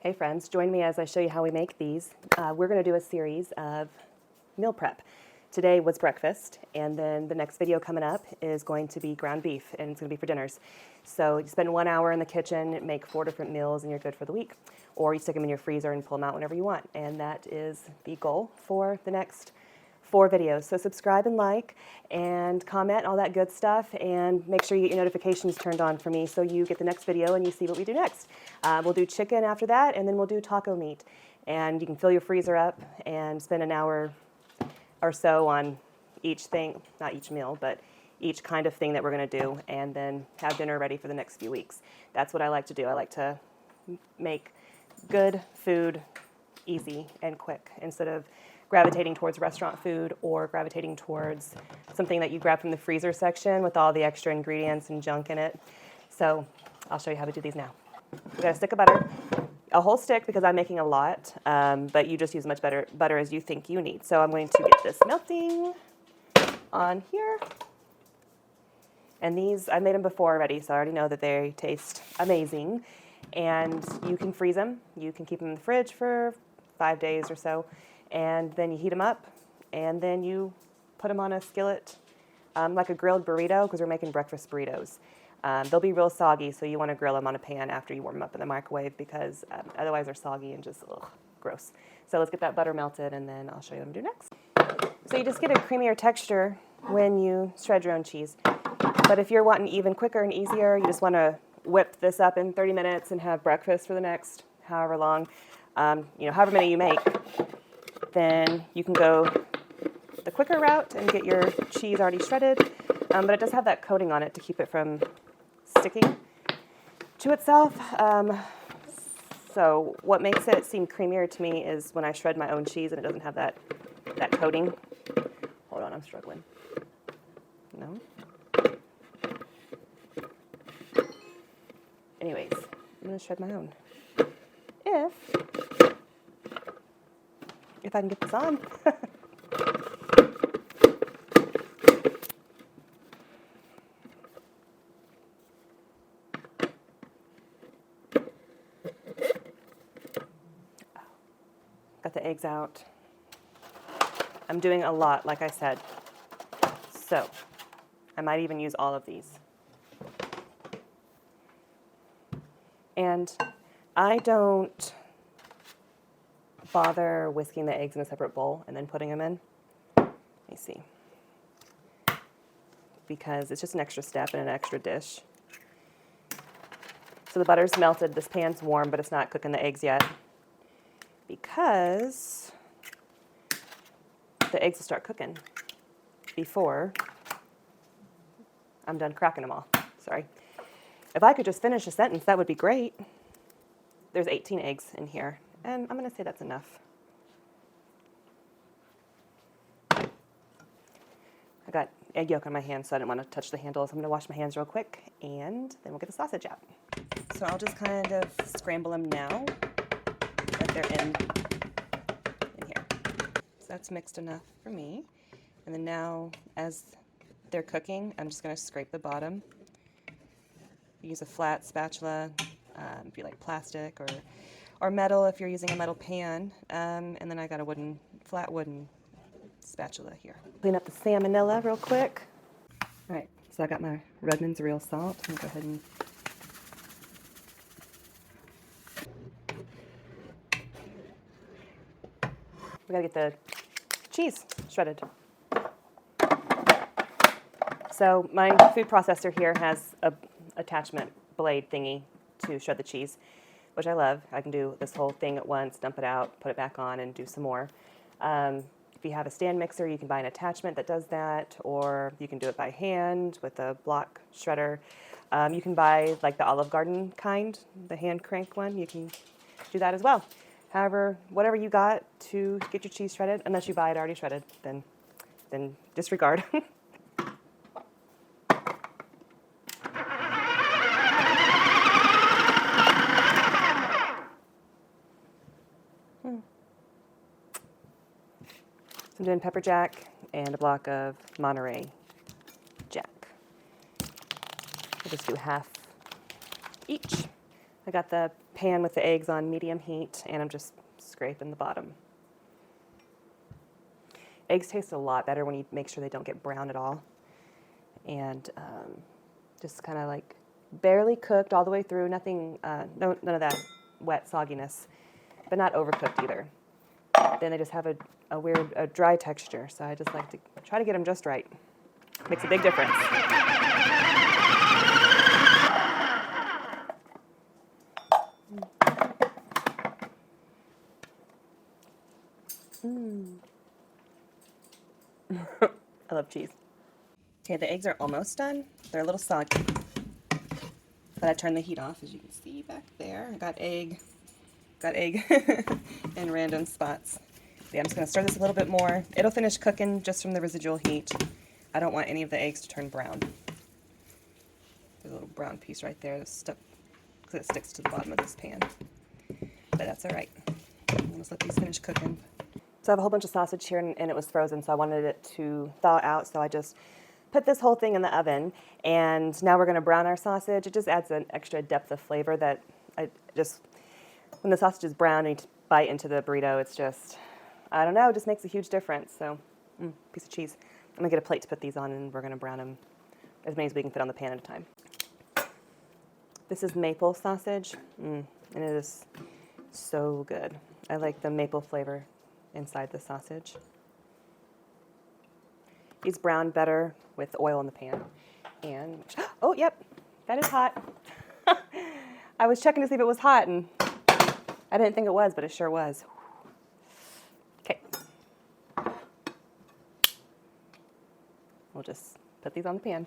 Hey friends, join me as I show you how we make these. We're going to do a series of meal prep. Today was breakfast, and then the next video coming up is going to be ground beef, and it's going to be for dinners. So you spend 1 hour in the kitchen, make 4 different meals, and you're good for the week. Or you stick them in your freezer and pull them out whenever you want. And that is the goal for the next 4 videos. So subscribe and like and comment, all that good stuff, and make sure you get your notifications turned on for me so you get the next video and you see what we do next. We'll do chicken after that, and then we'll do taco meat. And you can fill your freezer up and spend an hour or so on each thing, not each meal, but each kind of thing that we're going to do, and then have dinner ready for the next few weeks. That's what I like to do. I like to make good food easy and quick instead of gravitating towards restaurant food or gravitating towards something that you grab from the freezer section with all the extra ingredients and junk in it. So I'll show you how to do these now. We got a stick of butter, a whole stick because I'm making a lot, but you just use as much butter as you think you need. So I'm going to get this melting on here. And these, I made them before already, so I already know that they taste amazing. And you can freeze them. You can keep them in the fridge for 5 days or so. And then you heat them up, and then you put them on a skillet, like a grilled burrito, because we're making breakfast burritos. They'll be real soggy, so you want to grill them on a pan after you warm them up in the microwave, because otherwise they're soggy and just gross. So let's get that butter melted, and then I'll show you what I'm doing next. So you just get a creamier texture when you shred your own cheese. But if you're wanting even quicker and easier, you just want to whip this up in 30 minutes and have breakfast for the next however long, however many you make. Then you can go the quicker route and get your cheese already shredded, but it does have that coating on it to keep it from sticking to itself. So what makes it seem creamier to me is when I shred my own cheese and it doesn't have that coating. Hold on, I'm struggling. No? Anyways, I'm going to shred my own. If I can get this on. Got the eggs out. I'm doing a lot, like I said. So I might even use all of these. And I don't bother whisking the eggs in a separate bowl and then putting them in. Let me see. Because it's just an extra step in an extra dish. So the butter's melted, this pan's warm, but it's not cooking the eggs yet. Because the eggs will start cooking before I'm done cracking them all. Sorry. If I could just finish a sentence, that would be great. There's 18 eggs in here, and I'm going to say that's enough. I got egg yolk on my hands, so I didn't want to touch the handle, so I'm going to wash my hands real quick, and then we'll get the sausage out. So I'll just kind of scramble them now that they're in here. So that's mixed enough for me. And then now, as they're cooking, I'm just going to scrape the bottom. Use a flat spatula, if you like plastic, or metal if you're using a metal pan. And then I got a flat wooden spatula here. Clean up the salmonella real quick. All right, so I got my Redmond's real salt. I'm gonna go ahead and we gotta get the cheese shredded. So my food processor here has a attachment blade thingy to shred the cheese, which I love. I can do this whole thing at once, dump it out, put it back on, and do some more. If you have a stand mixer, you can buy an attachment that does that, or you can do it by hand with a block shredder. You can buy like the Olive Garden kind, the hand crank one. You can do that as well. However, whatever you got to get your cheese shredded, unless you buy it already shredded, then disregard. I'm doing pepper jack and a block of Monterey Jack. I'll just do half each. I got the pan with the eggs on medium heat, and I'm just scraping the bottom. Eggs taste a lot better when you make sure they don't get brown at all. And just kind of like barely cooked all the way through, nothing, none of that wet sogginess, but not overcooked either. Then they just have a weird dry texture, so I just like to try to get them just right. Makes a big difference. I love cheese. Okay, the eggs are almost done. They're a little soggy, but I turned the heat off, as you can see back there. I got egg in random spots. Yeah, I'm just gonna stir this a little bit more. It'll finish cooking just from the residual heat. I don't want any of the eggs to turn brown. There's a little brown piece right there that's stuck, because it sticks to the bottom of this pan. But that's all right. I'm gonna let these finish cooking. So I have a whole bunch of sausage here, and it was frozen, so I wanted it to thaw out, so I just put this whole thing in the oven, and now we're going to brown our sausage. It just adds an extra depth of flavor that when the sausage is brown and you bite into the burrito, it's just, I don't know, it just makes a huge difference. So, piece of cheese. I'm going to get a plate to put these on, and we're going to brown them as many as we can fit on the pan at a time. This is maple sausage, and it is so good. I like the maple flavor inside the sausage. These brown better with oil in the pan. And, oh, yep, that is hot. I was checking to see if it was hot, and I didn't think it was, but it sure was. Okay. We'll just put these on the pan.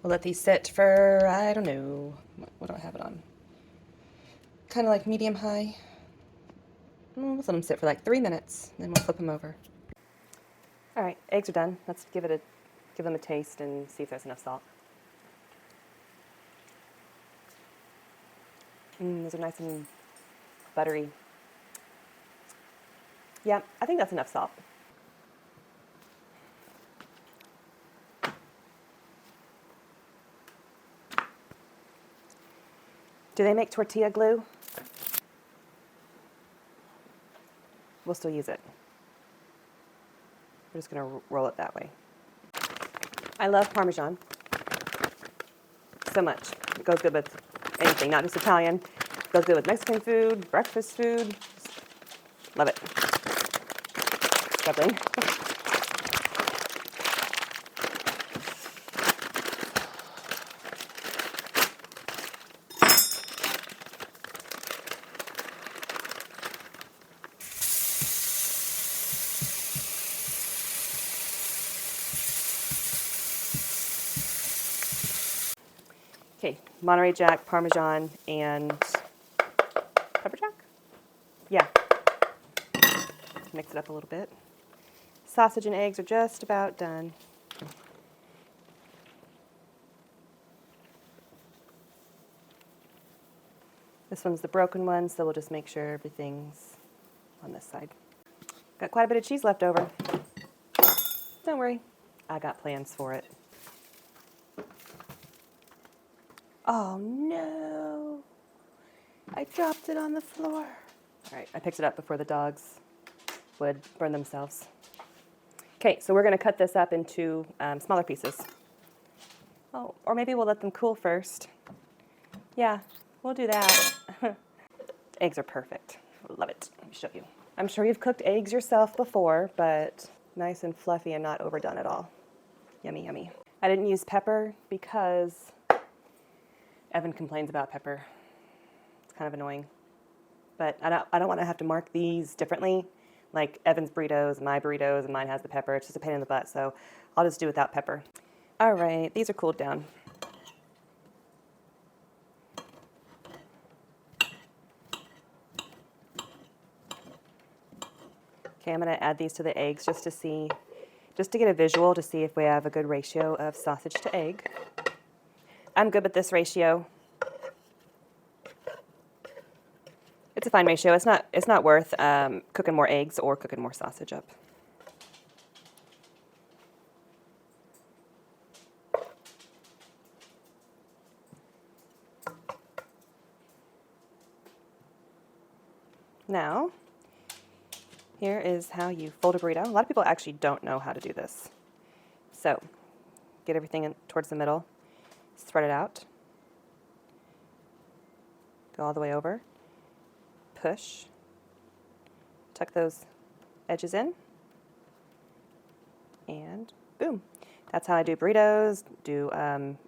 We'll let these sit for, I don't know, what do I have it on? Kind of like medium high. We'll let them sit for like 3 minutes, then we'll flip them over. All right, eggs are done. Let's give them a taste and see if there's enough salt. Those are nice and buttery. Yeah, I think that's enough salt. Do they make tortilla glue? We'll still use it. We're just going to roll it that way. I love Parmesan so much. It goes good with anything, not just Italian. It goes good with Mexican food, breakfast food. Love it. Struggling. Okay, Monterey Jack, Parmesan, and pepper jack? Yeah. Mix it up a little bit. Sausage and eggs are just about done. This one's the broken one, so we'll just make sure everything's on this side. Got quite a bit of cheese left over. Don't worry, I got plans for it. Oh no, I dropped it on the floor. All right, I picked it up before the dogs would burn themselves. Okay, so we're gonna cut this up into smaller pieces. Oh, or maybe we'll let them cool first. Yeah, we'll do that. Eggs are perfect, love it. Let me show you. I'm sure you've cooked eggs yourself before, but nice and fluffy and not overdone at all. Yummy, yummy. I didn't use pepper because Evan complains about pepper. It's kind of annoying. But I don't want to have to mark these differently. Like Evan's burritos, my burritos, and mine has the pepper. It's just a pain in the butt, so I'll just do without pepper. All right, these are cooled down. Okay, I'm going to add these to the eggs just to get a visual to see if we have a good ratio of sausage to egg. I'm good with this ratio. It's a fine ratio. It's not worth cooking more eggs or cooking more sausage up. Now, here is how you fold a burrito. A lot of people actually don't know how to do this. So, get everything in towards the middle, spread it out, go all the way over, push, tuck those edges in, and boom. That's how I do burritos, do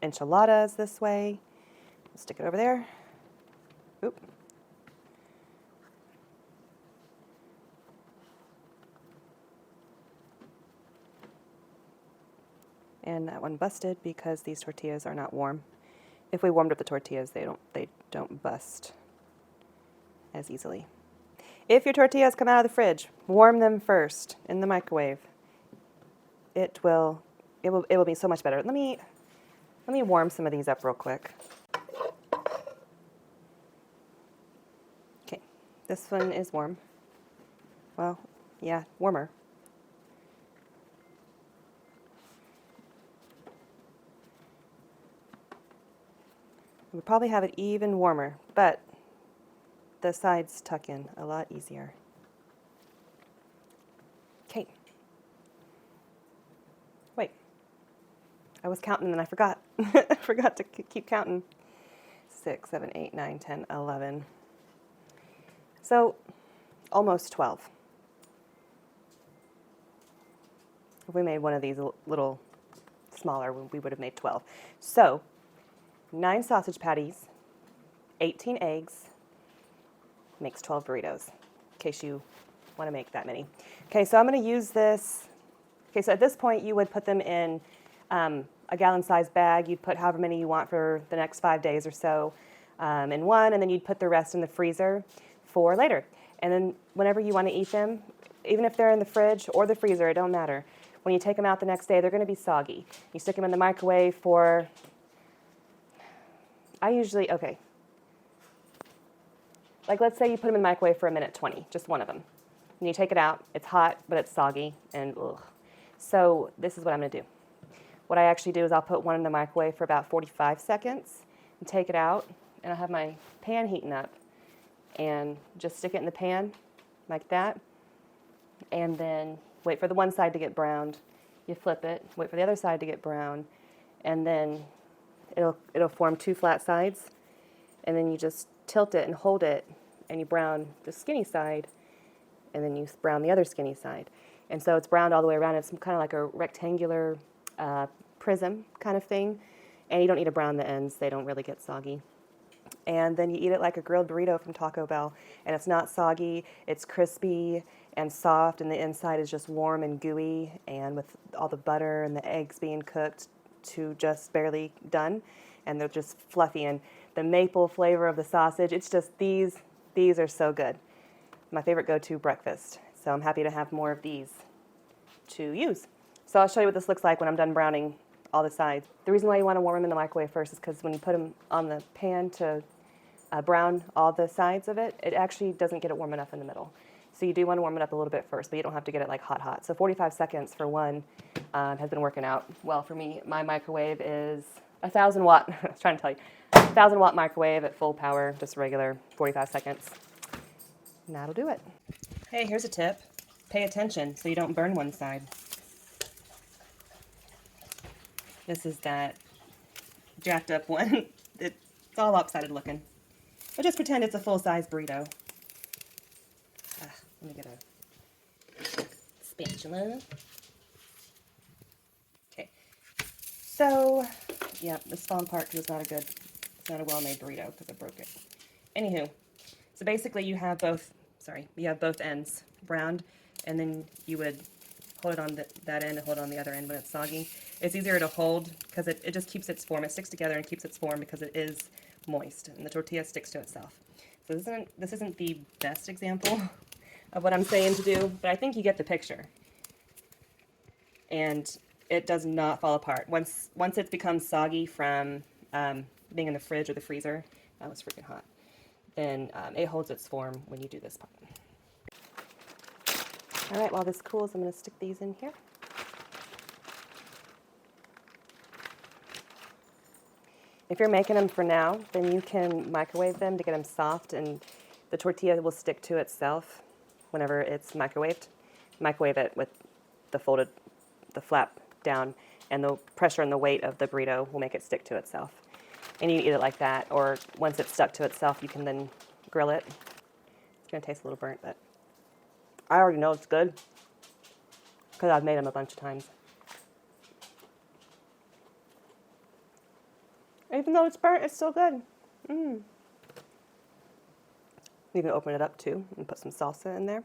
enchiladas this way. Stick it over there. Oop. And that one busted because these tortillas are not warm. If we warmed up the tortillas, they don't bust as easily. If your tortillas come out of the fridge, warm them first in the microwave. It will be so much better. Let me warm some of these up real quick. Okay, this one is warm. Well, yeah, warmer. We probably have it even warmer, but the sides tuck in a lot easier. Okay. Wait. I was counting and I forgot. I forgot to keep counting. 6, 7, 8, 9, 10, 11. So, almost 12. If we made one of these a little smaller, we would have made 12. So, 9 sausage patties, 18 eggs, makes 12 burritos, in case you want to make that many. Okay, so I'm going to use this. Okay, so at this point, you would put them in a gallon-sized bag. You'd put however many you want for the next 5 days or so in one, and then you'd put the rest in the freezer for later. And then whenever you want to eat them, even if they're in the fridge or the freezer, it don't matter. When you take them out the next day, they're going to be soggy. You stick them in the microwave for... okay. Like let's say you put them in the microwave for 1:20, just one of them. And you take it out, it's hot, but it's soggy, and ugh. So this is what I'm gonna do. What I actually do is I'll put one in the microwave for about 45 seconds, and take it out, and I'll have my pan heating up, and just stick it in the pan, like that, and then wait for the one side to get browned. You flip it, wait for the other side to get brown, and then it'll form 2 flat sides, and then you just tilt it and hold it, and you brown the skinny side, and then you brown the other skinny side. And so it's browned all the way around. It's kind of like a rectangular prism kind of thing, and you don't need to brown the ends. They don't really get soggy. And then you eat it like a grilled burrito from Taco Bell, and it's not soggy, it's crispy and soft, and the inside is just warm and gooey, and with all the butter and the eggs being cooked to just barely done, and they're just fluffy, and the maple flavor of the sausage, it's just these are so good. My favorite go-to breakfast, so I'm happy to have more of these to use. So I'll show you what this looks like when I'm done browning all the sides. The reason why you want to warm them in the microwave first is because when you put them on the pan to brown all the sides of it, it actually doesn't get it warm enough in the middle. So you do want to warm it up a little bit first, but you don't have to get it like hot. So 45 seconds for one has been working out well for me. My microwave is 1,000 watt, I was trying to tell you, 1,000 watt microwave at full power, just regular, 45 seconds. And that'll do it. Hey, here's a tip. Pay attention so you don't burn one side. This is that jacked up one. It's all lopsided looking. But just pretend it's a full-size burrito. Let me get a spatula. Okay. So, yeah, this falling apart because it's not a well-made burrito because I broke it. Anywho, so basically you have both ends browned, and then you would hold it on that end and hold it on the other end when it's soggy. It's easier to hold because it just keeps its form. It sticks together and keeps its form because it is moist, and the tortilla sticks to itself. So this isn't the best example of what I'm saying to do, but I think you get the picture. And it does not fall apart. Once it becomes soggy from being in the fridge or the freezer, that was freaking hot. and it holds its form when you do this part. All right, while this cools, I'm going to stick these in here. If you're making them for now, then you can microwave them to get them soft, and the tortilla will stick to itself whenever it's microwaved. Microwave it with the flap down, and the pressure and the weight of the burrito will make it stick to itself. And you can eat it like that, or once it's stuck to itself, you can then grill it. It's going to taste a little burnt, but I already know it's good because I've made them a bunch of times. Even though it's burnt, it's still good. You can open it up too and put some salsa in there.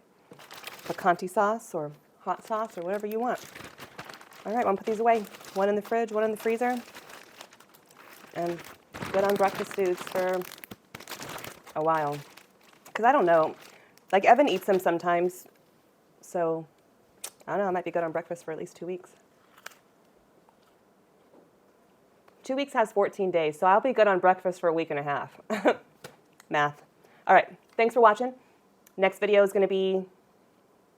Picante sauce or hot sauce or whatever you want. All right, I'm gonna put these away. One in the fridge, one in the freezer. And good on breakfast foods for a while. Because I don't know, like Evan eats them sometimes. So I don't know, it might be good on breakfast for at least 2 weeks. 2 weeks has 14 days, so I'll be good on breakfast for a week and a half. Math. All right, thanks for watching. Next video is going to be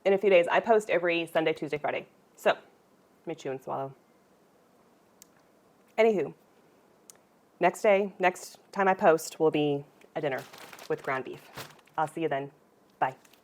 in a few days. I post every Sunday, Tuesday, Friday. So, let me chew and swallow. Anywho, next time I post will be a dinner with ground beef. I'll see you then. Bye.